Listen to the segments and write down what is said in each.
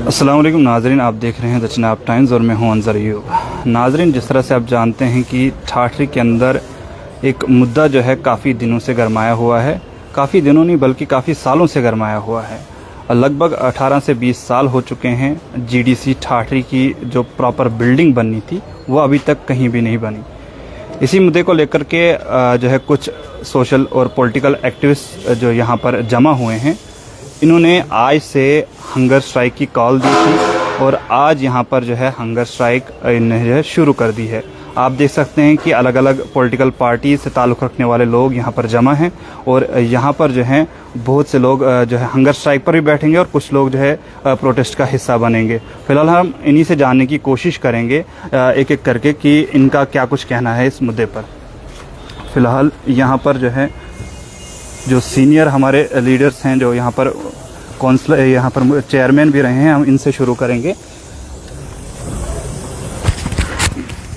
अस्सलाम वालेकुम नाजरीन, आप देख रहे हैं द चिनाब टाइम्स और मैं हूं अंजर अयूब। नाजरीन, जिस तरह से आप जानते हैं कि ठाठरी के अंदर एक मुद्दा जो है काफ़ी दिनों से गरमाया हुआ है, काफ़ी दिनों नहीं बल्कि काफ़ी सालों से गरमाया हुआ है। लगभग 18 से 20 साल हो चुके हैं। जीडीसी ठाठरी की जो प्रॉपर बिल्डिंग बननी थी वो अभी तक कहीं भी नहीं बनी। इसी मुद्दे को लेकर के जो है कुछ सोशल और पॉलिटिकल एक्टिविस्ट जो यहाँ पर जमा हुए हैं, इन्होंने आज से हंगर स्ट्राइक की कॉल दी थी और आज यहाँ पर जो है हंगर स्ट्राइक इन्हें जो है शुरू कर दी है। आप देख सकते हैं कि अलग अलग पॉलिटिकल पार्टी से ताल्लुक़ रखने वाले लोग यहाँ पर जमा हैं और यहाँ पर जो है बहुत से लोग जो है हंगर स्ट्राइक पर भी बैठेंगे और कुछ लोग जो है प्रोटेस्ट का हिस्सा बनेंगे। फिलहाल हम इन्हीं से जानने की कोशिश करेंगे एक एक करके कि इनका क्या कुछ कहना है इस मुद्दे पर। फिलहाल यहाँ पर जो है जो सीनियर हमारे लीडर्स हैं, जो यहाँ पर काउंसलर, यहाँ पर चेयरमैन भी रहे हैं, हम इनसे शुरू करेंगे।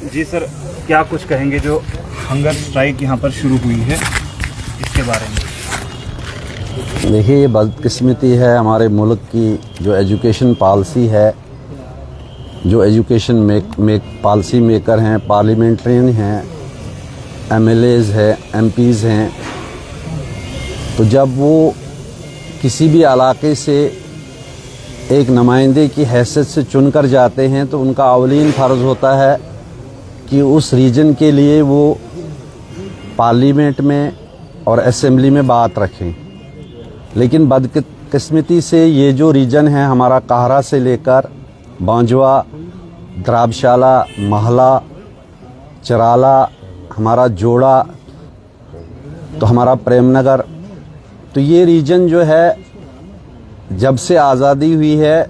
जी सर, क्या कुछ कहेंगे जो हंगर स्ट्राइक यहाँ पर शुरू हुई है इसके बारे में? देखिए, ये बदकिस्मती है हमारे मुल्क की। जो एजुकेशन पॉलिसी है, जो एजुकेशन पॉलिसी मेकर हैं, पार्लियामेंट्रियन हैं, एमएलएज हैं, एमपीज़ हैं, तो जब वो किसी भी इलाके से एक नुमाइंदे की हैसियत से चुनकर जाते हैं तो उनका अवलीन फ़र्ज़ होता है कि उस रीजन के लिए वो पार्लियामेंट में और असेंबली में बात रखें। लेकिन बदकिस्मती से ये जो रीजन है हमारा, काहरा से लेकर बांजवा, द्राबशाला, महला, चराला, हमारा जोड़ा, तो हमारा प्रेमनगर, तो ये रीजन जो है जब से आज़ादी हुई है,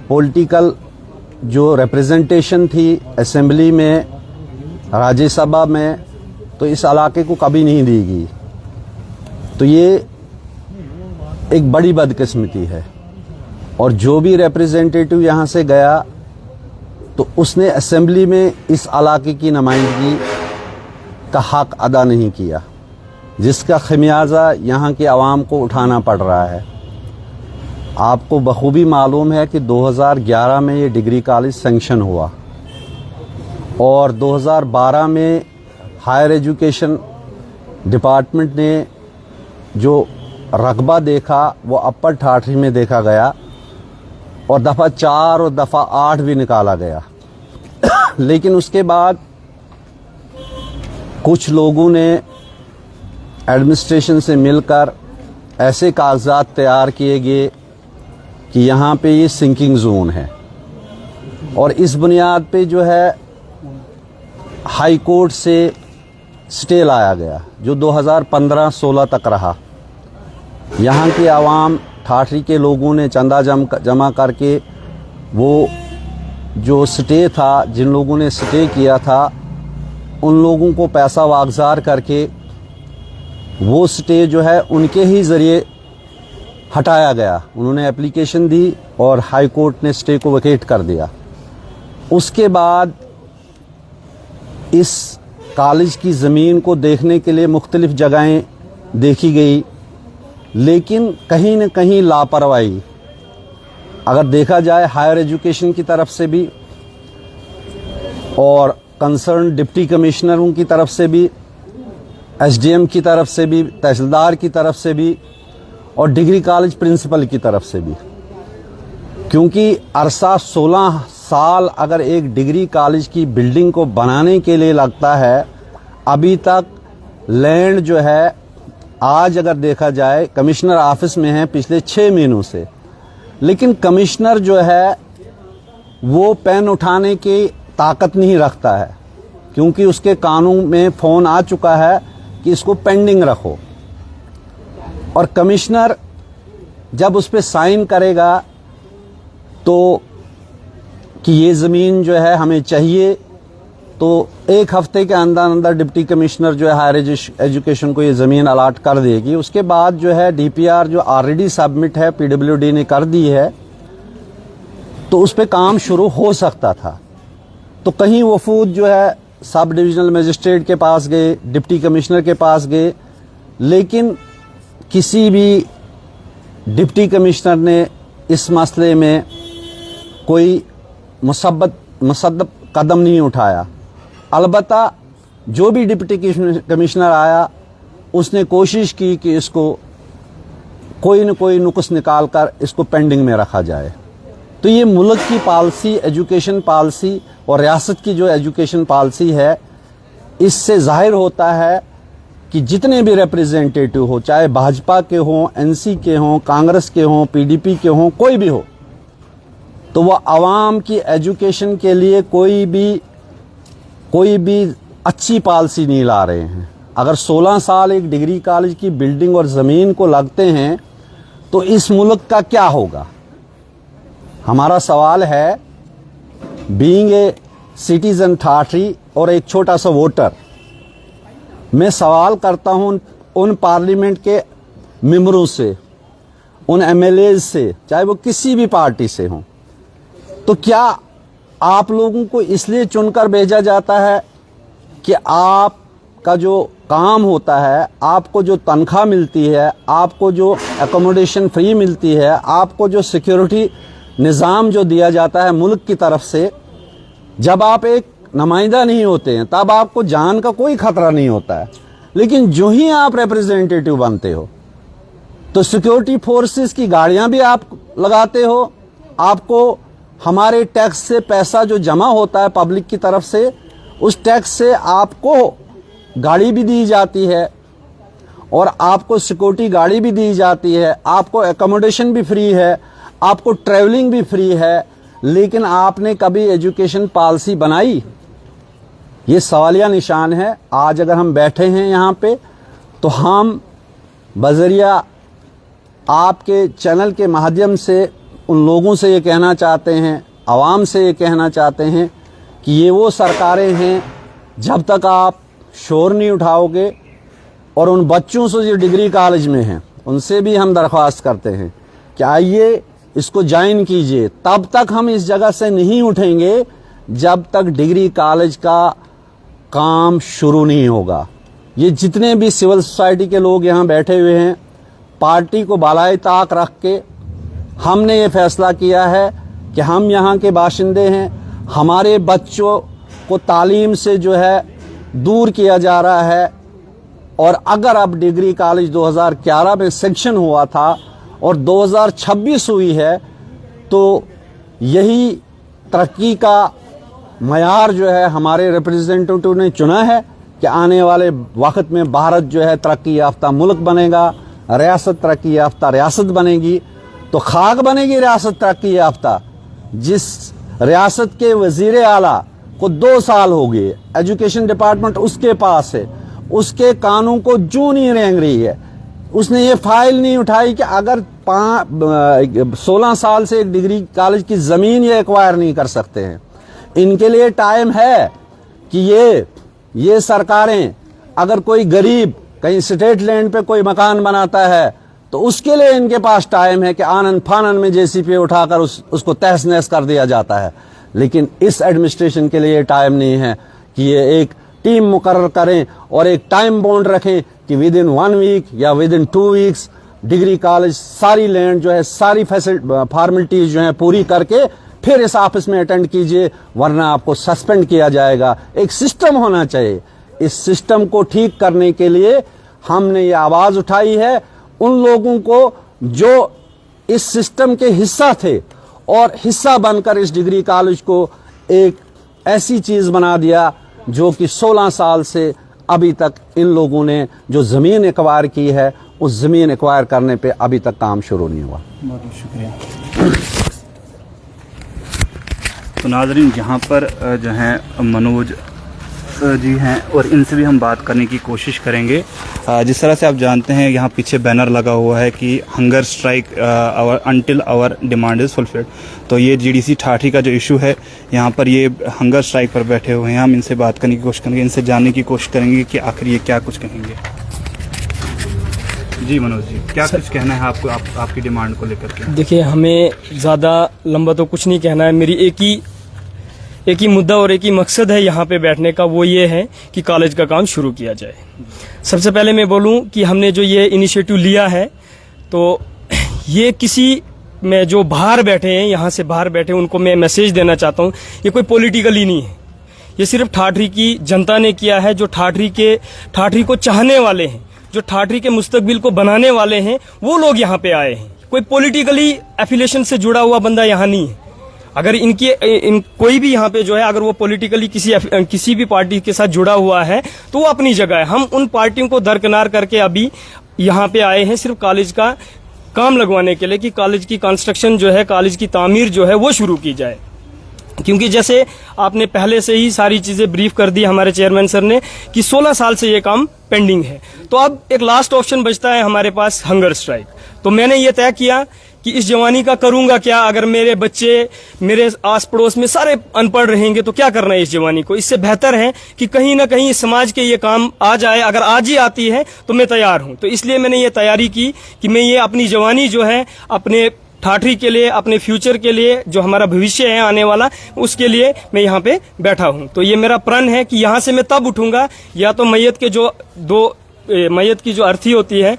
पॉलिटिकल जो रिप्रेजेंटेशन थी असेंबली में, राज्यसभा में, तो इस इलाके को कभी नहीं दी गई। तो ये एक बड़ी बदकिस्मती है। और जो भी रिप्रेजेंटेटिव यहाँ से गया तो उसने असेंबली में इस इलाके की नुमाइंदगी का हक अदा नहीं किया, जिसका खमियाजा यहाँ की आवाम को उठाना पड़ रहा है। आपको बखूबी मालूम है कि 2011 में ये डिग्री कॉलेज सैंक्शन हुआ और 2012 में हायर एजुकेशन डिपार्टमेंट ने जो रकबा देखा वो अपर ठाठरी में देखा गया और दफ़ा 4 और दफ़ा 8 भी निकाला गया। लेकिन उसके बाद कुछ लोगों ने एडमिनिस्ट्रेशन से मिलकर ऐसे कागजात तैयार किए गए कि यहाँ पे ये सिंकिंग जोन है और इस बुनियाद पे जो है हाई कोर्ट से स्टे लाया गया जो 2015-16 तक रहा। यहाँ की आवाम, ठाठरी के लोगों ने चंदा जमा करके वो जो स्टे था, जिन लोगों ने स्टे किया था, उन लोगों को पैसा वागजार करके वो स्टे जो है उनके ही ज़रिए हटाया गया। उन्होंने एप्लीकेशन दी और हाई कोर्ट ने स्टे को वैकेट कर दिया। उसके बाद इस कॉलेज की ज़मीन को देखने के लिए मुख्तलिफ़ जगहें देखी गई, लेकिन कहीं न कहीं लापरवाही अगर देखा जाए हायर एजुकेशन की तरफ से भी और कंसर्न डिप्टी कमिश्नरों की तरफ से भी, एसडीएम की तरफ से भी, तहसीलदार की तरफ से भी और डिग्री कॉलेज प्रिंसिपल की तरफ से भी। क्योंकि अरसा 16 साल अगर एक डिग्री कॉलेज की बिल्डिंग को बनाने के लिए लगता है, अभी तक लैंड जो है, आज अगर देखा जाए कमिश्नर ऑफिस में है पिछले 6 महीनों से, लेकिन कमिश्नर जो है वो पेन उठाने की ताकत नहीं रखता है, क्योंकि उसके कानून में फ़ोन आ चुका है कि इसको पेंडिंग रखो। और कमिश्नर जब उस पर साइन करेगा तो कि ये ज़मीन जो है हमें चाहिए, तो 1 हफ्ते के अंदर अंदर डिप्टी कमिश्नर जो है हायर एजुकेशन को ये ज़मीन अलाट कर देगी। उसके बाद जो है डीपीआर जो ऑलरेडी सबमिट है, पीडब्ल्यूडी ने कर दी है, तो उस पर काम शुरू हो सकता था। तो कहीं वफूद जो है सब डिविजनल मजिस्ट्रेट के पास गए, डिप्टी कमिश्नर के पास गए, लेकिन किसी भी डिप्टी कमिश्नर ने इस मसले में कोई मुसद्दब कदम नहीं उठाया। अलबत्ता जो भी डिप्टी कमिश्नर आया उसने कोशिश की कि इसको कोई न कोई नुक्स निकाल कर इसको पेंडिंग में रखा जाए। तो ये मुल्क की पॉलिसी, एजुकेशन पॉलिसी और रियासत की जो एजुकेशन पॉलिसी है, इससे जाहिर होता है कि जितने भी रिप्रेजेंटेटिव हो, चाहे भाजपा के हों, एनसी के हों, कांग्रेस के हों, पीडीपी के हों, कोई भी हो, तो वह आवाम की एजुकेशन के लिए कोई भी अच्छी पॉलिसी नहीं ला रहे हैं। अगर 16 साल एक डिग्री कॉलेज की बिल्डिंग और ज़मीन को लगते हैं तो इस मुल्क का क्या होगा? हमारा सवाल है, बीइंग ए सिटीजन ठाठरी और एक छोटा सा वोटर, मैं सवाल करता हूं उन पार्लियामेंट के मेंबरों से, उन एमएलए से, चाहे वो किसी भी पार्टी से हों, तो क्या आप लोगों को इसलिए चुनकर भेजा जाता है कि आपका जो काम होता है, आपको जो तनख्वाह मिलती है, आपको जो एकोमोडेशन फ्री मिलती है, आपको जो सिक्योरिटी निज़ाम जो दिया जाता है मुल्क की तरफ से, जब आप एक नुमाइंदा नहीं होते हैं तब आपको जान का कोई खतरा नहीं होता है। लेकिन जो ही आप रिप्रेजेंटेटिव बनते हो तो सिक्योरिटी फोर्सेस की गाड़ियां भी आप लगाते हो, आपको हमारे टैक्स से पैसा जो जमा होता है पब्लिक की तरफ से, उस टैक्स से आपको गाड़ी भी दी जाती है और आपको सिक्योरिटी गाड़ी भी दी जाती है, आपको एकोमोडेशन भी फ्री है, आपको ट्रैवलिंग भी फ्री है, लेकिन आपने कभी एजुकेशन पॉलिसी बनाई? ये सवालिया निशान है। आज अगर हम बैठे हैं यहाँ पे तो हम बजरिया आपके चैनल के माध्यम से उन लोगों से ये कहना चाहते हैं, आवाम से ये कहना चाहते हैं कि ये वो सरकारें हैं, जब तक आप शोर नहीं उठाओगे, और उन बच्चों से जो डिग्री कॉलेज में हैं उनसे भी हम दरख्वास्त करते हैं कि आइए इसको ज्वाइन कीजिए, तब तक हम इस जगह से नहीं उठेंगे जब तक डिग्री कॉलेज का काम शुरू नहीं होगा। ये जितने भी सिविल सोसाइटी के लोग यहाँ बैठे हुए हैं, पार्टी को बालाए ताक रख के हमने ये फैसला किया है कि हम यहाँ के बाशिंदे हैं, हमारे बच्चों को तालीम से जो है दूर किया जा रहा है, और अगर अब डिग्री कॉलेज 2011 में सेक्शन हुआ था और 2026 हुई है, तो यही तरक्की का मयार जो है हमारे रिप्रेजेंटेटिव ने चुना है कि आने वाले वक्त में भारत जो है तरक्की याफ्ता मुल्क बनेगा, रियासत तरक्की याफ्ता रियासत बनेगी। तो खाक बनेगी रियासत तरक्की याफ्ता जिस रियासत के वजीर आला को 2 साल हो गए, एजुकेशन डिपार्टमेंट उसके पास है, उसके कानून को जू नहीं रेंग रही है, उसने ये फाइल नहीं उठाई कि अगर 16 साल से एक डिग्री कॉलेज की ज़मीन ये एक्वायर नहीं कर सकते हैं। इनके लिए टाइम है कि ये सरकारें, अगर कोई गरीब कहीं स्टेट लैंड पे कोई मकान बनाता है तो उसके लिए इनके पास टाइम है कि आनन फानन में जेसीपी उठाकर उसको तहस नहस कर दिया जाता है। लेकिन इस एडमिनिस्ट्रेशन के लिए टाइम नहीं है कि ये एक टीम मुकर्रर करें और एक टाइम बाउंड रखें कि विद इन 1 वीक या with in 2 weeks degree college सारी लैंड जो है, सारी फॉर्मेलिटीज जो है पूरी करके फिर इस ऑफिस में अटेंड कीजिए, वरना आपको सस्पेंड किया जाएगा। एक सिस्टम होना चाहिए। इस सिस्टम को ठीक करने के लिए हमने ये आवाज़ उठाई है उन लोगों को जो इस सिस्टम के हिस्सा थे और हिस्सा बनकर इस डिग्री कॉलेज को एक ऐसी चीज़ बना दिया जो कि 16 साल से अभी तक इन लोगों ने जो ज़मीन एक्वायर की है, उस ज़मीन एक्वायर करने पे अभी तक काम शुरू नहीं हुआ। बहुत बहुत शुक्रिया। तो नाज़रीन, यहाँ पर जो हैं मनोज जी हैं और इनसे भी हम बात करने की कोशिश करेंगे। जिस तरह से आप जानते हैं यहाँ पीछे बैनर लगा हुआ है कि hunger strike until our demand is fulfilled. तो ये जीडीसी ठाठी का जो इशू है, यहाँ पर ये हंगर स्ट्राइक पर बैठे हुए हैं। हम इनसे बात करने की कोशिश करेंगे, इनसे जानने की कोशिश करेंगे कि आखिर ये क्या कुछ कहेंगे। जी मनोज जी, क्या कुछ कहना है आपको आपकी डिमांड को लेकर के? देखिए, हमें ज़्यादा लंबा तो कुछ नहीं कहना है। मेरी एक ही मुद्दा और एक ही मकसद है यहाँ पे बैठने का, वो ये है कि कॉलेज का काम शुरू किया जाए। सबसे पहले मैं बोलूँ कि हमने जो ये इनिशिएटिव लिया है, तो ये किसी में जो बाहर बैठे हैं, यहाँ से बाहर बैठे हैं, उनको मैं मैसेज देना चाहता हूँ, ये कोई पॉलिटिकली नहीं है, ये सिर्फ ठाठरी की जनता ने किया है। जो ठाठरी को चाहने वाले हैं, जो ठाठरी के मुस्तकबिल को बनाने वाले हैं, वो लोग यहाँ पे आए हैं। कोई पॉलिटिकली एफिलिएशन से जुड़ा हुआ बंदा यहाँ नहीं है। अगर कोई भी यहाँ पे जो है, अगर वो पॉलिटिकली किसी भी पार्टी के साथ जुड़ा हुआ है तो वो अपनी जगह है। हम उन पार्टियों को दरकिनार करके अभी यहाँ पे आए हैं सिर्फ कॉलेज का काम लगवाने के लिए, कि कॉलेज की कंस्ट्रक्शन जो है, कॉलेज की तामीर जो है वो शुरू की जाए। क्योंकि जैसे आपने पहले से ही सारी चीजें ब्रीफ कर दी हमारे चेयरमैन सर ने कि 16 साल से ये काम पेंडिंग है, तो अब एक लास्ट ऑप्शन बचता है हमारे पास, हंगर स्ट्राइक। तो मैंने ये तय किया कि इस जवानी का करूंगा क्या, अगर मेरे बच्चे मेरे आस पड़ोस में सारे अनपढ़ रहेंगे तो क्या करना है इस जवानी को। इससे बेहतर है कि कहीं ना कहीं समाज के ये काम आ जाए। अगर आज ही आती है तो मैं तैयार हूं। तो इसलिए मैंने ये तैयारी की कि मैं ये अपनी जवानी जो है अपने ठाठरी के लिए, अपने फ्यूचर के लिए, जो हमारा भविष्य है आने वाला, उसके लिए मैं यहाँ पे बैठा हूँ। तो ये मेरा प्रण है कि यहाँ से मैं तब उठूंगा, या तो मैयत की जो अर्थी होती है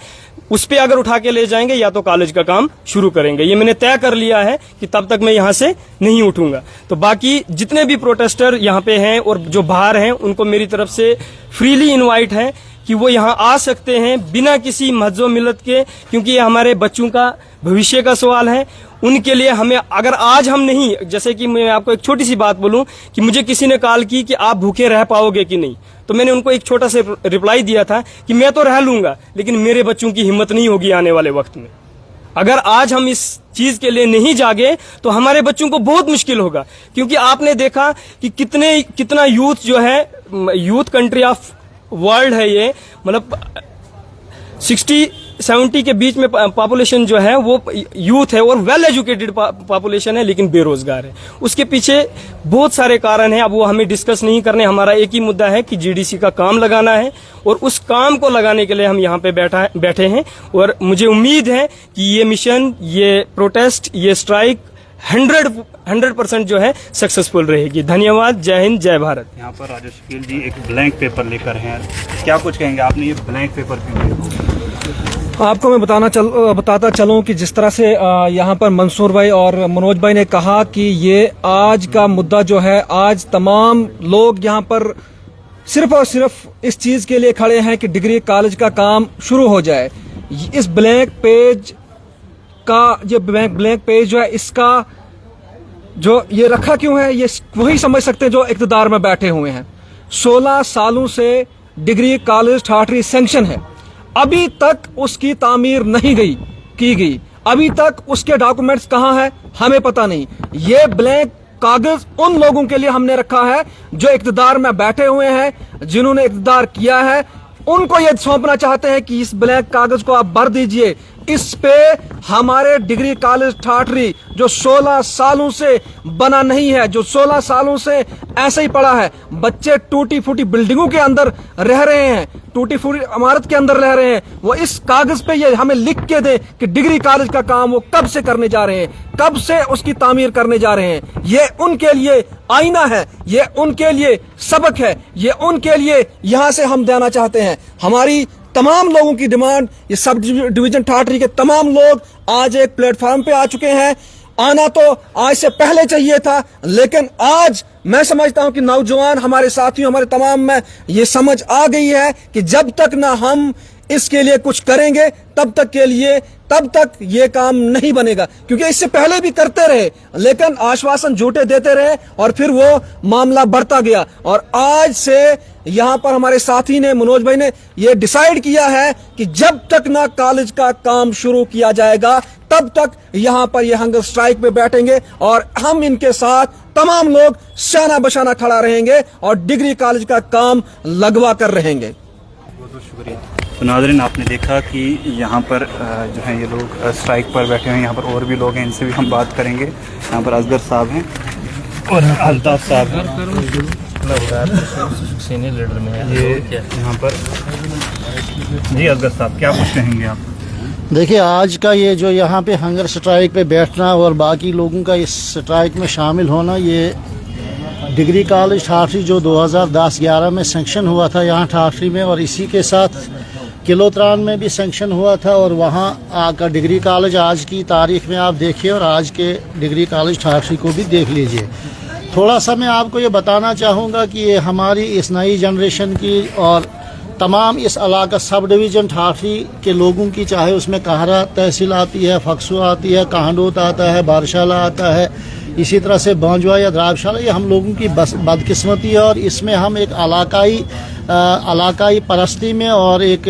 उस पे अगर उठा के ले जाएंगे, या तो कॉलेज का काम शुरू करेंगे। ये मैंने तय कर लिया है कि तब तक मैं यहाँ से नहीं उठूंगा। तो बाकी जितने भी प्रोटेस्टर यहाँ पे हैं और जो बाहर हैं, उनको मेरी तरफ से फ्रीली इनवाइट है कि वो यहाँ आ सकते हैं बिना किसी मज़्ज़ो मिलत के, क्योंकि ये हमारे बच्चों का भविष्य का सवाल है। उनके लिए हमें, अगर आज हम नहीं, जैसे कि मैं आपको एक छोटी सी बात बोलूं कि मुझे किसी ने कॉल की कि आप भूखे रह पाओगे कि नहीं, तो मैंने उनको एक छोटा सा रिप्लाई दिया था कि मैं तो रह लूंगा, लेकिन मेरे बच्चों की हिम्मत नहीं होगी आने वाले वक्त में। अगर आज हम इस चीज के लिए नहीं जागे तो हमारे बच्चों को बहुत मुश्किल होगा। क्योंकि आपने देखा कि कितना यूथ जो है, यूथ कंट्री ऑफ वर्ल्ड है ये, मतलब 60-70 के बीच में पॉपुलेशन जो है वो यूथ है, और वेल एजुकेटेड पॉपुलेशन है, लेकिन बेरोजगार है। उसके पीछे बहुत सारे कारण हैं, अब वो हमें डिस्कस नहीं करने। हमारा एक ही मुद्दा है कि जीडीसी का काम लगाना है, और उस काम को लगाने के लिए हम यहाँ पे बैठे हैं। और मुझे उम्मीद है कि ये मिशन, ये प्रोटेस्ट, ये स्ट्राइक 100% जो है सक्सेसफुल रहेगी। धन्यवाद। जय हिंद, जय भारत। यहाँ पर राजा शकील जी एक ब्लैंक पेपर लेकर हैं, क्या कुछ कहेंगे? आपने ये ब्लैंक पेपर क्यों लिया? आपको मैं बताता चलूं कि जिस तरह से यहाँ पर मंसूर भाई और मनोज भाई ने कहा कि ये आज का मुद्दा जो है, आज तमाम लोग यहाँ पर सिर्फ और सिर्फ इस चीज के लिए खड़े हैं कि डिग्री कॉलेज का काम शुरू हो जाए। इस ब्लैंक पेज का, ये ब्लैंक पेज जो है, इसका जो ये रखा क्यों है, ये वही समझ सकते हैं जो इक़्तिदार में बैठे हुए हैं। 16 सालों से डिग्री कॉलेज ठाठरी सैंक्शन है, अभी तक उसकी तामीर नहीं की गई, अभी तक उसके डॉक्यूमेंट्स कहाँ हैं हमें पता नहीं। ये ब्लैंक कागज उन लोगों के लिए हमने रखा है जो इक़्तिदार में बैठे हुए हैं, जिन्होंने इक़्तिदार किया है, उनको ये सौंपना चाहते हैं कि इस ब्लैंक कागज को आप भर दीजिए। इस पे हमारे डिग्री कॉलेज ठाठरी जो 16 सालों से बना नहीं है, जो 16 सालों से ऐसे ही पड़ा है, बच्चे टूटी फूटी बिल्डिंगों के अंदर रह रहे हैं, टूटी फूटी इमारत के अंदर रह रहे हैं, वो इस कागज पे ये हमें लिख के दे कि डिग्री कॉलेज का काम वो कब से करने जा रहे हैं, कब से उसकी तामीर करने जा रहे हैं। ये उनके लिए आईना है, ये उनके लिए सबक है, ये उनके लिए यहां से हम देना चाहते हैं। हमारी तमाम लोगों की डिमांड, ये सब डिवीजन ठाठरी के तमाम लोग आज एक प्लेटफॉर्म पे आ चुके हैं। आना तो आज से पहले चाहिए था, लेकिन आज मैं समझता हूं कि नौजवान हमारे साथियों, हमारे तमाम में ये समझ आ गई है कि जब तक ना हम इसके लिए कुछ करेंगे तब तक ये काम नहीं बनेगा। क्योंकि इससे पहले भी करते रहे, लेकिन आश्वासन झूठे देते रहे और फिर वो मामला बढ़ता गया। और आज से यहाँ पर हमारे साथी ने, मनोज भाई ने ये डिसाइड किया है कि जब तक ना कॉलेज का काम शुरू किया जाएगा तब तक यहाँ पर ये हंगर स्ट्राइक पे बैठेंगे, और हम इनके साथ तमाम लोग शाना बशाना खड़ा रहेंगे और डिग्री कॉलेज का काम लगवा कर रहेंगे। बहुत बहुत शुक्रिया। तो नाज़रीन, आपने देखा कि यहाँ पर जो है ये लोग स्ट्राइक पर बैठे हैं। यहाँ पर और भी लोग हैं, इनसे भी हम बात करेंगे। यहाँ पर असगर साहब हैं और अल्ताफ साहब हैं, सीनियर लीडर में है ये यहाँ पर। जी असगर साहब, क्या कुछ कहेंगे आप? देखिए, आज का ये जो यहाँ पे हंगर स्ट्राइक पे बैठना और बाकी लोगों का इस स्ट्राइक में शामिल होना, ये डिग्री कॉलेज ठाठरी जो 2010-11 में सैंक्शन हुआ था यहाँ ठाठरी में, और इसी के साथ किलोत्रान में भी सेंक्शन हुआ था, और वहाँ का डिग्री कॉलेज आज की तारीख में आप देखिए, और आज के डिग्री कॉलेज ठाठरी को भी देख लीजिए। थोड़ा सा मैं आपको ये बताना चाहूँगा कि ये हमारी इस नई जनरेशन की और तमाम इस इलाका सब डिवीज़न ठाठरी के लोगों की, चाहे उसमें कहरा तहसील आती है, फक्सू आती है, कांडोत आता है, बारशाला आता है, इसी तरह से बांजवा या द्राबशाला, ये हम लोगों की बदकिस्मती है। और इसमें हम एक इलाकाई परस्ती में और एक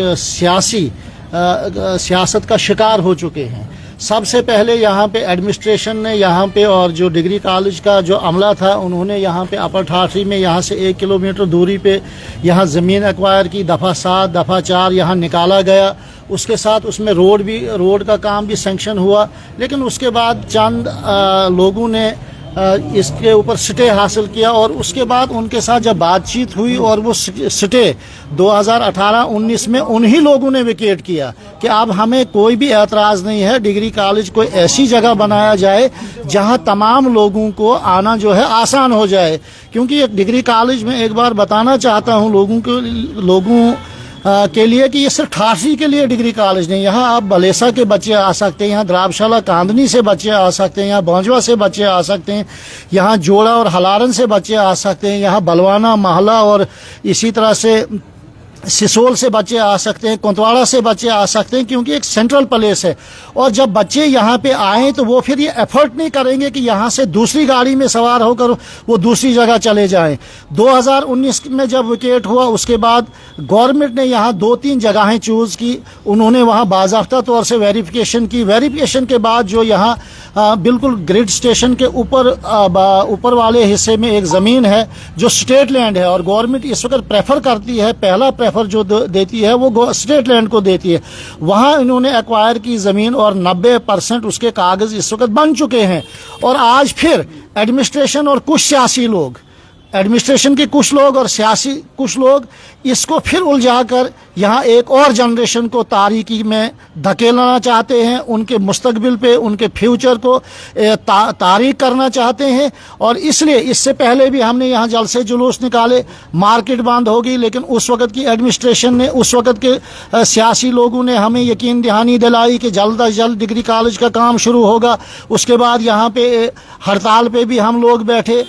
सियासत का शिकार हो चुके हैं। सबसे पहले यहाँ पे एडमिनिस्ट्रेशन ने यहाँ पे, और जो डिग्री कॉलेज का जो अमला था, उन्होंने यहाँ पे अपर ठाठरी में यहाँ से 1 किलोमीटर दूरी पे यहाँ ज़मीन एक्वायर की, दफ़ा 7 दफ़ा 4 यहाँ निकाला गया। उसके साथ उसमें रोड का काम भी सेंक्शन हुआ, लेकिन उसके बाद चंद लोगों ने इसके ऊपर स्टे हासिल किया, और उसके बाद उनके साथ जब बातचीत हुई और वो स्टे 2018-19 में उन्हीं लोगों ने विकेट किया कि अब हमें कोई भी एतराज़ नहीं है, डिग्री कॉलेज कोई ऐसी जगह बनाया जाए जहां तमाम लोगों को आना जो है आसान हो जाए। क्योंकि एक डिग्री कॉलेज में एक बार बताना चाहता हूं लोगों के लिए कि ये सिर्फ ठाठरी के लिए डिग्री कॉलेज नहीं, यहाँ आप बलेसा के बच्चे आ सकते हैं, यहाँ द्राबशाला कांदनी से बच्चे आ सकते हैं, यहाँ बांजवा से बच्चे आ सकते हैं, यहाँ जोड़ा और हलारन से बच्चे आ सकते हैं, यहाँ बलवाना महला और इसी तरह से सिसोल से बच्चे आ सकते हैं, कोतवाड़ा से बच्चे आ सकते हैं, क्योंकि एक सेंट्रल प्लेस है। और जब बच्चे यहाँ पे आएँ तो वो फिर ये एफर्ट नहीं करेंगे कि यहाँ से दूसरी गाड़ी में सवार होकर वो दूसरी जगह चले जाएं। 2019 में जब विकेट हुआ, उसके बाद गवर्नमेंट ने यहाँ 2-3 जगहें चूज़ की, उन्होंने वहाँ बाज़ाब्ता तौर से वेरिफिकेशन की। वेरिफिकेशन के बाद जो यहाँ बिल्कुल ग्रिड स्टेशन के ऊपर वाले हिस्से में एक ज़मीन है जो स्टेट लैंड है, और गवर्नमेंट इस वक्त प्रेफर करती है, पहला प्रेफर जो देती है वो स्टेट लैंड को देती है। वहाँ इन्होंने एक्वायर की ज़मीन और 90% उसके कागज़ इस वक्त बन चुके हैं। और आज फिर एडमिनिस्ट्रेशन और कुछ सियासी लोग, एडमिनिस्ट्रेशन के कुछ लोग और सियासी कुछ लोग इसको फिर उलझाकर यहाँ एक और जनरेशन को तारीकी में धकेलना चाहते हैं, उनके मुस्तकबिल पे, उनके फ्यूचर को तारीक करना चाहते हैं। और इसलिए इससे पहले भी हमने यहाँ जलसे जुलूस निकाले, मार्केट बंद होगी, लेकिन उस वक़्त की एडमिनिस्ट्रेशन ने, उस वक़्त के सियासी लोगों ने हमें यकीन दहानी दिलाई कि जल्द अज जल्द डिग्री कॉलेज का काम शुरू होगा। उसके बाद यहाँ पे हड़ताल पे भी हम लोग बैठे,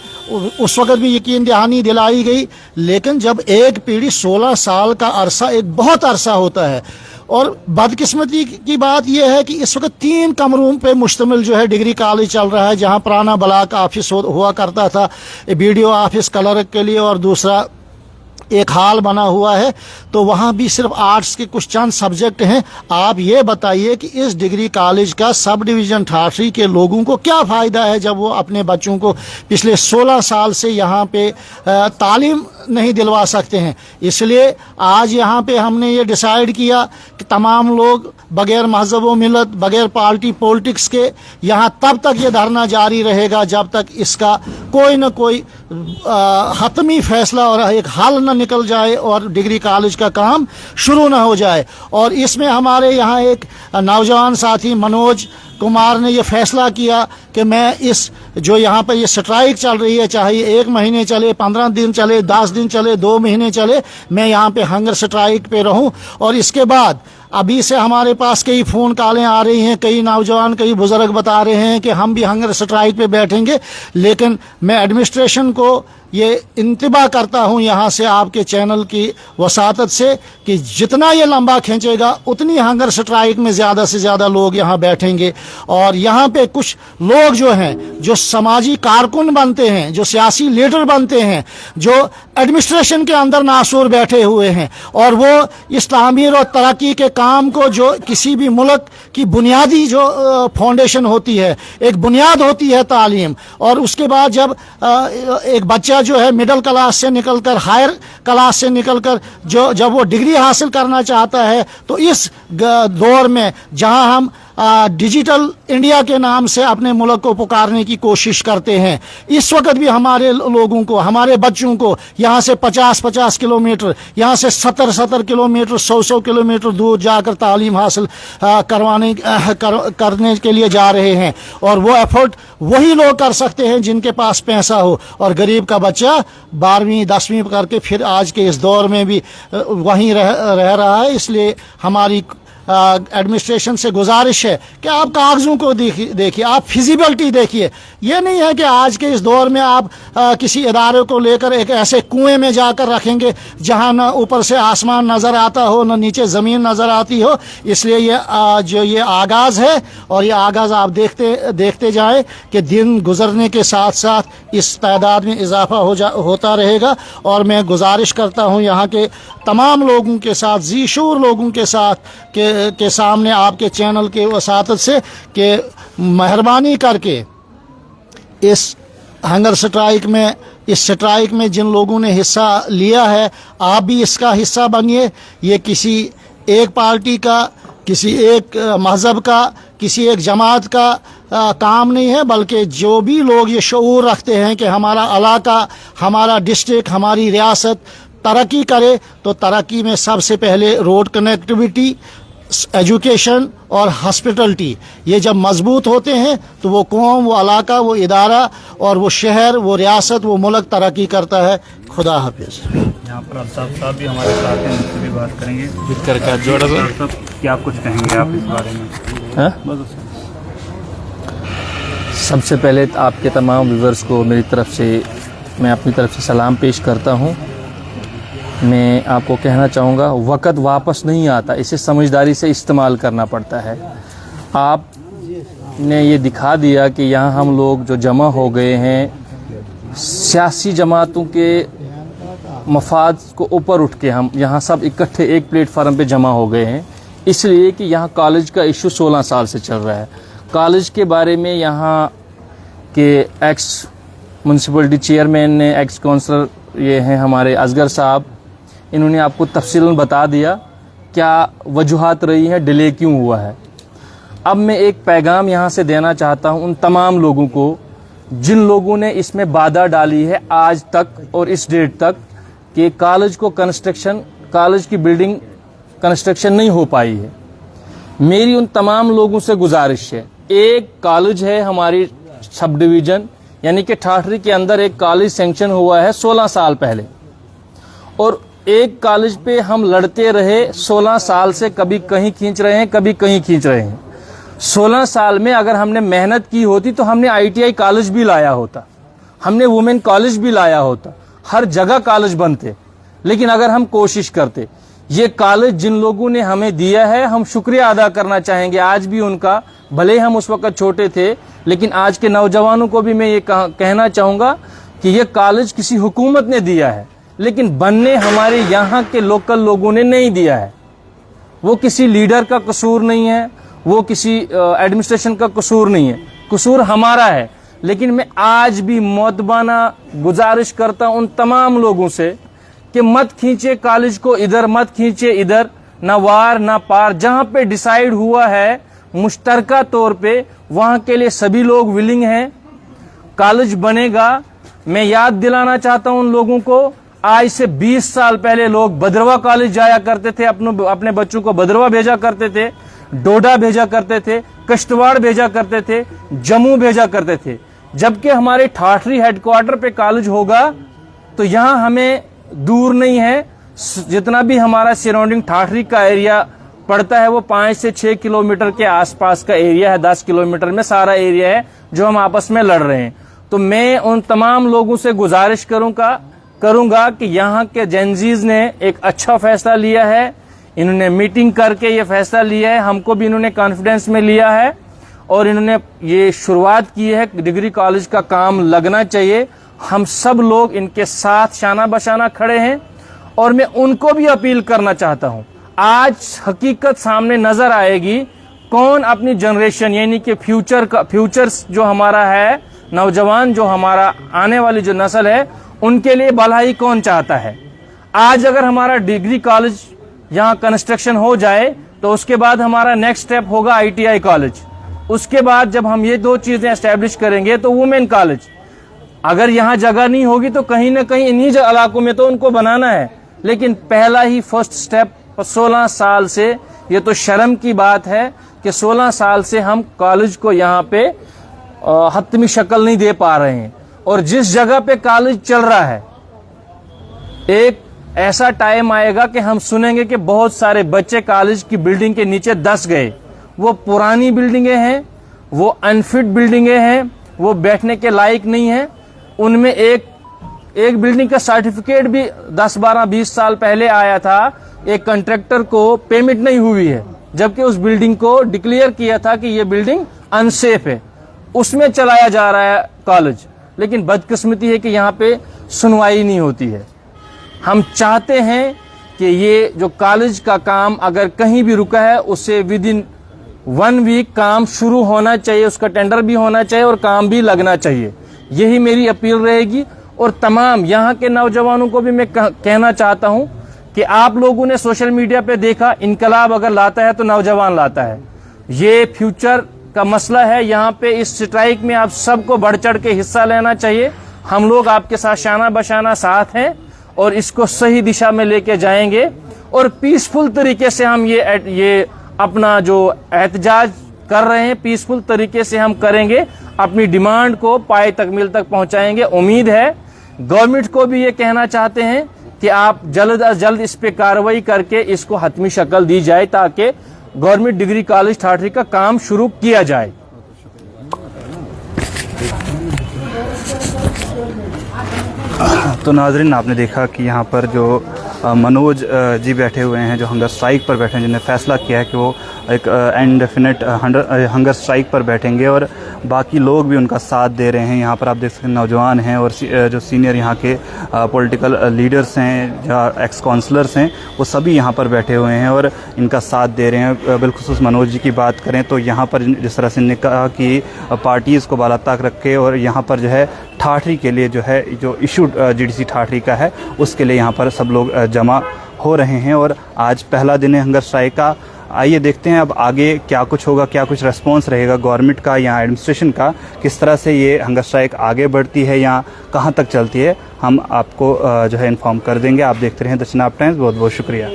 उस वक़्त भी यकीन दहानी दिलाई गई। लेकिन जब एक पीढ़ी 16 साल का अरसा एक बहुत अरसा होता है, और बदकिस्मती की बात यह है कि इस वक्त 3 कमरों पे मुश्तमिल जो है डिग्री कॉलेज चल रहा है, जहां पुराना ब्लॉक ऑफिस हुआ करता था बीडीओ ऑफिस क्लर्क के लिए, और दूसरा एक हॉल बना हुआ है। तो वहाँ भी सिर्फ आर्ट्स के कुछ चंद सब्जेक्ट हैं। आप ये बताइए कि इस डिग्री कॉलेज का सब डिवीज़न ठाठरी के लोगों को क्या फ़ायदा है जब वो अपने बच्चों को पिछले 16 साल से यहाँ पे तालीम नहीं दिलवा सकते हैं। इसलिए आज यहाँ पे हमने ये डिसाइड किया कि तमाम लोग बगैर मजहब व मिलत, बगैर पार्टी पॉलिटिक्स के यहाँ तब तक ये धरना जारी रहेगा जब तक इसका कोई न कोई हतमी फैसला और एक हल न निकल जाए और डिग्री कॉलेज का काम शुरू न हो जाए। और इसमें हमारे यहाँ एक नौजवान साथी मनोज कुमार ने ये फैसला किया कि मैं इस जो यहाँ पर ये स्ट्राइक चल रही है, चाहे 1 महीने चले, 15 दिन चले, 10 दिन चले, 2 महीने चले, मैं यहाँ पे हंगर स्ट्राइक पे रहूँ। और इसके बाद अभी से हमारे पास कई फ़ोन कॉलें आ रही हैं, कई नौजवान, कई बुज़ुर्ग बता रहे हैं कि हम भी हंगर स्ट्राइक पे बैठेंगे। लेकिन मैं एडमिनिस्ट्रेशन को ये इंतबा करता हूँ यहाँ से आपके चैनल की वसातत से कि जितना ये लंबा खींचेगा उतनी हंगर स्ट्राइक में ज़्यादा से ज़्यादा लोग यहाँ बैठेंगे। और यहाँ पे कुछ लोग जो हैं, जो समाजी कारकुन बनते हैं, जो सियासी लीडर बनते हैं, जो एडमिनिस्ट्रेशन के अंदर नासूर बैठे हुए हैं, और वो इस तामीर और तरक्की के काम को, जो किसी भी मुल्क की बुनियादी जो फाउंडेशन होती है, एक बुनियाद होती है तालीम, और उसके बाद जब एक बच्चा जो है मिडिल क्लास से निकलकर हायर क्लास से निकलकर जब वो डिग्री हासिल करना चाहता है, तो इस दौर में जहां हम डिजिटल इंडिया के नाम से अपने मुल्क को पुकारने की कोशिश करते हैं। इस वक्त भी हमारे लोगों को, हमारे बच्चों को यहाँ से 50-50 किलोमीटर, यहाँ से 70-70 किलोमीटर, 100-100 किलोमीटर दूर जाकर तालीम हासिल करने के लिए जा रहे हैं। और वो एफर्ट वही लोग कर सकते हैं जिनके पास पैसा हो। और गरीब का बच्चा 12वीं 10वीं करके फिर आज के इस दौर में भी वहीं रह रहा है। इसलिए हमारी एडमिनिस्ट्रेशन से गुजारिश है कि आप कागजों को देखिए, आप फिजिबिलिटी देखिए। ये नहीं है कि आज के इस दौर में आप किसी इदारे को लेकर एक ऐसे कुएं में जाकर रखेंगे जहां न ऊपर से आसमान नज़र आता हो, न नीचे ज़मीन नज़र आती हो। इसलिए ये आगाज़ है और ये आगाज़ आप देखते जाएं कि दिन गुजरने के साथ साथ इस तादाद में इजाफा होता रहेगा। और मैं गुजारिश करता हूं यहाँ के तमाम लोगों के साथ, ज़ीशूर लोगों के साथ के सामने आपके चैनल के वसातत से कि मेहरबानी करके इस हंगर स्ट्राइक में जिन लोगों ने हिस्सा लिया है, आप भी इसका हिस्सा बनिए। ये किसी एक पार्टी का, किसी एक मज़हब का, किसी एक जमात का काम नहीं है, बल्कि जो भी लोग ये शऊर रखते हैं कि हमारा इलाका, हमारा डिस्ट्रिक्ट, हमारी रियासत तरक्की करे, तो तरक्की में सबसे पहले रोड कनेक्टिविटी, एजुकेशन और हॉस्पिटलिटी, ये जब मजबूत होते हैं तो वो कौम, वो इलाका, वो इदारा और वो शहर, वो रियासत, वो मुल्क तरक्की करता है। खुदा हाफिज़। यहाँ पर अल्ताफ साहब भी हमारे साथ हैं, उनसे भी बात करेंगे। क्या कुछ कहेंगे आप इस बारे में? सबसे पहले आपके तमाम व्यूवर्स को मेरी तरफ से, मैं अपनी तरफ से सलाम पेश करता हूँ। मैं आपको कहना चाहूँगा, वक़्त वापस नहीं आता, इसे समझदारी से इस्तेमाल करना पड़ता है। आपने ये दिखा दिया कि यहाँ हम लोग जो जमा हो गए हैं, सियासी जमातों के मफाद को ऊपर उठ के हम यहाँ सब इकट्ठे एक प्लेटफार्म पे जमा हो गए हैं, इसलिए कि यहाँ कॉलेज का इशू 16 साल से चल रहा है। कॉलेज के बारे में यहाँ के एक्स म्यूनसिपलिटी चेयरमैन ने, एक्स काउंसलर ये हैं हमारे असगर साहब, इन्होंने आपको तफसीलन बता दिया क्या वजूहात रही है, डिले क्यों हुआ है। अब मैं एक पैगाम यहाँ से देना चाहता हूँ उन तमाम लोगों को जिन लोगों ने इसमें बाधा डाली है आज तक और इस डेट तक कि कॉलेज को कॉलेज की बिल्डिंग कंस्ट्रक्शन नहीं हो पाई है। मेरी उन तमाम लोगों से गुजारिश है, एक कॉलेज है हमारी सब डिवीज़न यानी कि ठाठरी के अंदर एक कॉलेज सैंक्शन हुआ है 16 साल पहले, और एक कॉलेज पे हम लड़ते रहे 16 साल से, कभी कहीं खींच रहे हैं, कभी कहीं खींच रहे हैं। 16 साल में अगर हमने मेहनत की होती तो हमने ITI कॉलेज भी लाया होता, हमने वुमेन कॉलेज भी लाया होता, हर जगह कॉलेज बनते। लेकिन अगर हम कोशिश करते, ये कॉलेज जिन लोगों ने हमें दिया है हम शुक्रिया अदा करना चाहेंगे आज भी उनका, भले हम उस वक्त छोटे थे, लेकिन आज के नौजवानों को भी मैं ये कहना चाहूँगा कि ये कॉलेज किसी हुकूमत ने दिया है, लेकिन बनने हमारे यहाँ के लोकल लोगों ने नहीं दिया है। वो किसी लीडर का कसूर नहीं है, वो किसी एडमिनिस्ट्रेशन का कसूर नहीं है, कसूर हमारा है। लेकिन मैं आज भी मुअद्दबाना गुजारिश करता हूँ उन तमाम लोगों से कि मत खींचे कॉलेज को इधर, मत खींचे इधर, ना वार ना पार। जहाँ पे डिसाइड हुआ है मुश्तरका तौर पे, वहाँ के लिए सभी लोग विलिंग हैं, कॉलेज बनेगा। मैं याद दिलाना चाहता हूँ उन लोगों को, आज से 20 साल पहले लोग भद्रवा कॉलेज जाया करते थे, अपने बच्चों को भद्रवा भेजा करते थे, डोडा भेजा करते थे, कश्तवाड़ भेजा करते थे, जम्मू भेजा करते थे। जबकि हमारे ठाठरी हेडक्वार्टर पे कॉलेज होगा तो यहाँ हमें दूर नहीं है, जितना भी हमारा सराउंडिंग ठाठरी का एरिया पड़ता है वो 5 से 6 किलोमीटर के आसपास का एरिया है, 10 किलोमीटर में सारा एरिया है जो हम आपस में लड़ रहे हैं। तो मैं उन तमाम लोगों से गुजारिश करूंगा कि यहाँ के जेनजीज ने एक अच्छा फैसला लिया है, इन्होंने मीटिंग करके ये फैसला लिया है, हमको भी इन्होंने कॉन्फिडेंस में लिया है और इन्होंने ये शुरुआत की है कि डिग्री कॉलेज का काम लगना चाहिए। हम सब लोग इनके साथ शाना बशाना खड़े हैं और मैं उनको भी अपील करना चाहता हूँ, आज हकीकत सामने नजर आएगी कौन अपनी जनरेशन यानी कि फ्यूचर्स जो हमारा है, नौजवान जो हमारा आने वाली जो नस्ल है, उनके लिए भलाई कौन चाहता है। आज अगर हमारा डिग्री कॉलेज यहाँ कंस्ट्रक्शन हो जाए तो उसके बाद हमारा नेक्स्ट स्टेप होगा ITI कॉलेज। उसके बाद जब हम ये 2 चीजें एस्टेब्लिश करेंगे तो वुमेन कॉलेज। अगर यहाँ जगह नहीं होगी तो कहीं ना कहीं इन्हीं इलाकों में तो उनको बनाना है, लेकिन पहला ही फर्स्ट स्टेप 16 साल से, ये तो शर्म की बात है कि 16 साल से हम कॉलेज को यहाँ पे हतमी शक्ल नहीं दे पा रहे हैं। और जिस जगह पे कॉलेज चल रहा है, एक ऐसा टाइम आएगा कि हम सुनेंगे कि बहुत सारे बच्चे कॉलेज की बिल्डिंग के नीचे दस गए। वो पुरानी बिल्डिंगें हैं, वो अनफिट बिल्डिंगें हैं, वो बैठने के लायक नहीं है। उनमें एक बिल्डिंग का सर्टिफिकेट भी 10, 12, 20 साल पहले आया था, एक कॉन्ट्रैक्टर को पेमेंट नहीं हुई है, जबकि उस बिल्डिंग को डिक्लेयर किया था कि ये बिल्डिंग अनसेफ है। उसमें चलाया जा रहा है कॉलेज, लेकिन बदकिस्मती है कि यहाँ पे सुनवाई नहीं होती है। हम चाहते हैं कि ये जो कॉलेज का काम अगर कहीं भी रुका है, उससे विद इन 1 वीक काम शुरू होना चाहिए, उसका टेंडर भी होना चाहिए और काम भी लगना चाहिए। यही मेरी अपील रहेगी। और तमाम यहाँ के नौजवानों को भी मैं कहना चाहता हूँ कि आप लोगों ने सोशल मीडिया पे देखा, इनकलाब अगर लाता है तो नौजवान लाता है। ये फ्यूचर का मसला है। यहाँ पे इस स्ट्राइक में आप सबको बढ़ चढ़ के हिस्सा लेना चाहिए। हम लोग आपके साथ शाना बशाना साथ हैं और इसको सही दिशा में लेके जाएंगे और पीसफुल तरीके से हम ये अपना जो एहतजाज कर रहे हैं, पीसफुल तरीके से हम करेंगे, अपनी डिमांड को पाए तकमील तक पहुंचाएंगे। उम्मीद है गवर्नमेंट को भी ये कहना चाहते हैं कि आप जल्द अज जल्द इस पे कार्रवाई करके इसको हतमी शक्ल दी जाए, ताकि गवर्नमेंट डिग्री कॉलेज ठाठरी का काम शुरू किया जाए। तो नाजरीन, आपने देखा कि यहाँ पर जो मनोज जी बैठे हुए हैं, जो हंगर स्ट्राइक पर बैठे हैं, जिन्हें फैसला किया है कि वो एक इनडेफिनेट हंगर स्ट्राइक पर बैठेंगे और बाकी लोग भी उनका साथ दे रहे हैं। यहाँ पर आप देख सकते हैं नौजवान हैं और जो सीनियर यहाँ के पॉलिटिकल लीडर्स हैं या एक्स काउंसलर्स हैं, वो सभी यहाँ पर बैठे हुए हैं और इनका साथ दे रहे हैं। बिलखुसूस मनोज जी की बात करें तो यहाँ पर जिस तरह से इन्होंने कहा कि पार्टीज़ को बालाताक रख के और यहाँ पर जो है ठाठरी के लिए जो है जो इशू GDC ठाठरी का है, उसके लिए यहाँ पर सब लोग जमा हो रहे हैं और आज पहला दिन है हंगर स्ट्राइक का। आइए देखते हैं अब आगे क्या कुछ होगा, क्या कुछ रेस्पॉन्स रहेगा गवर्नमेंट का या एडमिनिस्ट्रेशन का, किस तरह से ये हंगर स्ट्राइक आगे बढ़ती है या कहाँ तक चलती है, हम आपको जो है इन्फॉर्म कर देंगे। आप देखते रहें द चिनाब टाइम्स। बहुत बहुत शुक्रिया।